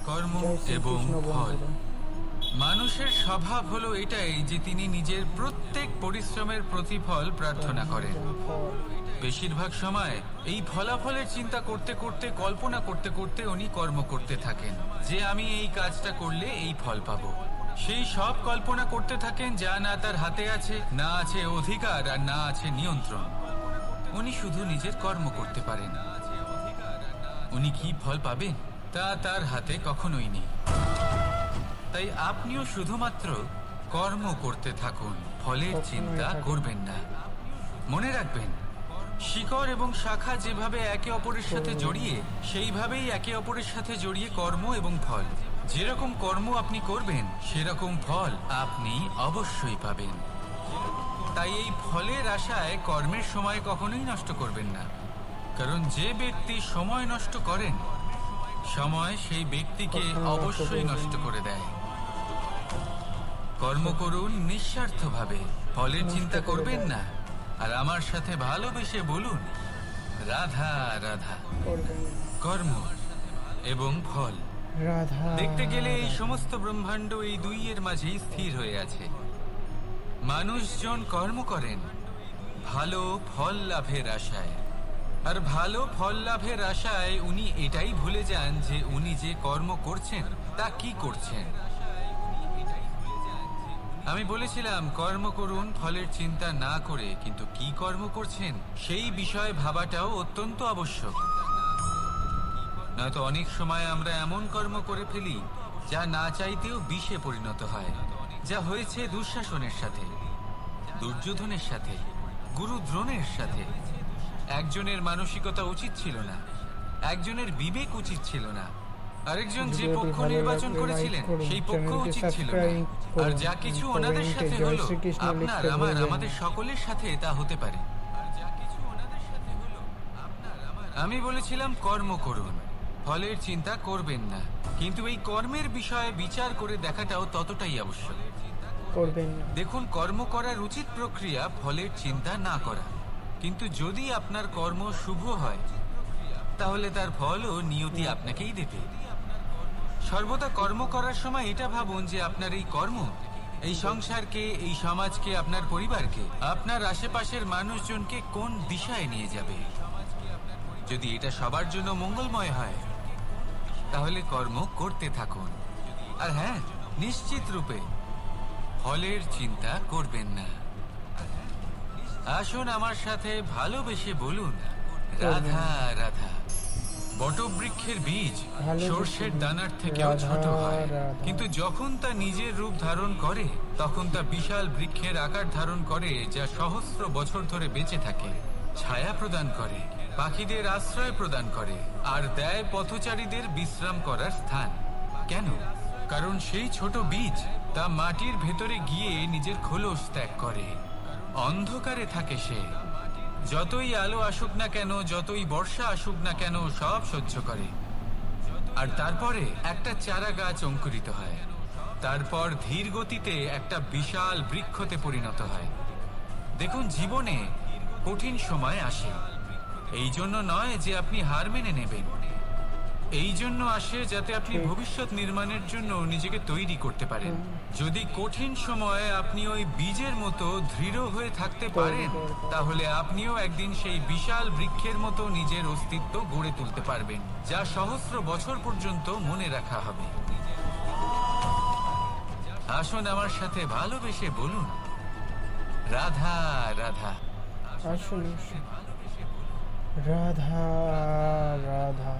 কর্ম জয় এবং শ্রীকৃষ্ণ ফল। বন্ধুরা। মানুষের স্বভাব হলো এটাই যে তিনি নিজের প্রত্যেক পরিশ্রমের প্রতিফল প্রার্থনা করেন। ফল। বেশিরভাগ সময় এই ফলাফলের চিন্তা করতে করতে, কল্পনা করতে করতে উনি কর্ম করতে থাকেন যে আমি এই কাজটা করলে এই ফল পাবো। সেই সব কল্পনা করতে থাকেন যা না তার হাতে আছে, না আছে অধিকার, আর না আছে নিয়ন্ত্রণ। উনি শুধু নিজের কর্ম করতে পারেন। উনি কি ফল পাবেন তা তার হাতে কখনোই নেই। তাই আপনিও শুধুমাত্র কর্ম করতে থাকুন, ফলের চিন্তা করবেন না। মনে রাখবেন, শিকড় এবং শাখা যেভাবে একে অপরের সাথে জড়িয়ে, সেইভাবেই একে অপরের সাথে জড়িয়ে কর্ম এবং ফল। যেরকম কর্ম আপনি করবেন সেরকম ফল আপনি অবশ্যই পাবেন। তাই এই ফলের আশায় কর্মের সময় কখনোই নষ্ট করবেন না, কারণ যে ব্যক্তি সময় নষ্ট করেন, সময় সেই ব্যক্তিকে অবশ্যই নষ্ট করে দেয়। কর্ম করুন নিঃস্বার্থভাবে, ফলের চিন্তা করবেন না, আর আমার সাথে ভালোবেসে বলুন রাধা রাধা। কর্ম এবং ফল। রাধা। দেখতে গেলে এই সমস্ত ব্রহ্মাণ্ড এই দুইয়ের মাঝেই স্থির হয়ে আছে। মানুষজন কর্ম করেন ভালো ফল লাভের আশায়, আর ভালো ফল লাভের আশায় উনি এটাই ভুলে যান যে উনি যে কর্ম করছেন তা কি করছেন। আমি বলেছিলাম কর্ম করুন ফলের চিন্তা না করে, কিন্তু কি কর্ম করছেন সেই বিষয়ে ভাবাটাও অত্যন্ত আবশ্যক। নয়তো অনেক সময় আমরা এমন কর্ম করে ফেলি যা না চাইতেও বিষে পরিণত হয়। যা হয়েছে দুঃশাসনের সাথে, দুর্যোধনের সাথে, গুরু দ্রোণের সাথে। একজনের মানসিকতা উচিত ছিল না, একজনের বিবেক উচিত ছিল না, আরেকজন যে পক্ষ নির্বাচন করেছিলেন সেই পক্ষ উচিত ছিল না। আর যা কিছু ওনাদের সাথে হলো, আপনার আমার আমাদের সকলের সাথে তা হতে পারে। আমি বলেছিলাম কর্ম করুন, ফলের চিন্তা করবেন না, কিন্তু এই কর্মের বিষয়ে বিচার করে দেখাটাও ততটাই আবশ্যক। করবেন না। দেখুন, কর্ম করার উচিত প্রক্রিয়া ফলের চিন্তা না করা, কিন্তু যদি আপনার কর্ম শুভ হয় তাহলে তার ফলও নিয়তি আপনাকেই দেবে। সর্বদা কর্ম করার সময় এটা ভাবুন যে আপনার এই কর্ম এই সংসারকে, এই সমাজকে, আপনার পরিবারকে, আপনার আশেপাশের মানুষজনকে কোন দিশায় নিয়ে যাবে। যদি এটা সবার জন্য মঙ্গলময় হয় তাহলে কর্ম করতে থাকুন। আর হ্যাঁ, নিশ্চিত রূপে ফলের চিন্তা করবেন না। আসুন আমার সাথে ভালোবেসে বলুন রাধা রাধা। বটবৃক্ষের বীজ সর্ষের দানার থেকেও ছোট হয়, কিন্তু যখন তা নিজের রূপ ধারণ করে তখন তা বিশাল বৃক্ষের আকার ধারণ করে, যা সহস্র বছর ধরে বেঁচে থাকে, ছায়া প্রদান করে, পাখিদের আশ্রয় প্রদান করে, আর দেয় পথচারীদের বিশ্রাম করার স্থান। কেন? কারণ সেই ছোট বীজ তা মাটির ভেতরে গিয়ে নিজের খোলস ত্যাগ করে। অন্ধকারে থাকে সে, যতই আলো আসুক না কেন, যতই বর্ষা আসুক না কেন, সব সহ্য করে। আর তারপরে একটা চারা গাছ অঙ্কুরিত হয়, তারপর ধীর গতিতে একটা বিশাল বৃক্ষতে পরিণত হয়। দেখুন, জীবনে কঠিন সময় আসে, এই জন্য নয় যে আপনি হার মেনে নেবেন, এই জন্য আসে যাতে আপনি ভবিষ্যৎ নির্মাণের জন্য নিজেকে তৈরি করতে পারেন। যদি কঠিন সময়ে আপনি ওই বীজের মতো দৃঢ় হয়ে থাকতে পারেন, তাহলে আপনিও একদিন সেই বিশাল বৃক্ষের মতো নিজের অস্তিত্ব গড়ে তুলতে পারবেন, যা সহস্র বছর পর্যন্ত মনে রাখা হবে। আসুন আমার সাথে ভালোবেসে বলুন রাধা রাধা। আসুন রাধা রাধা।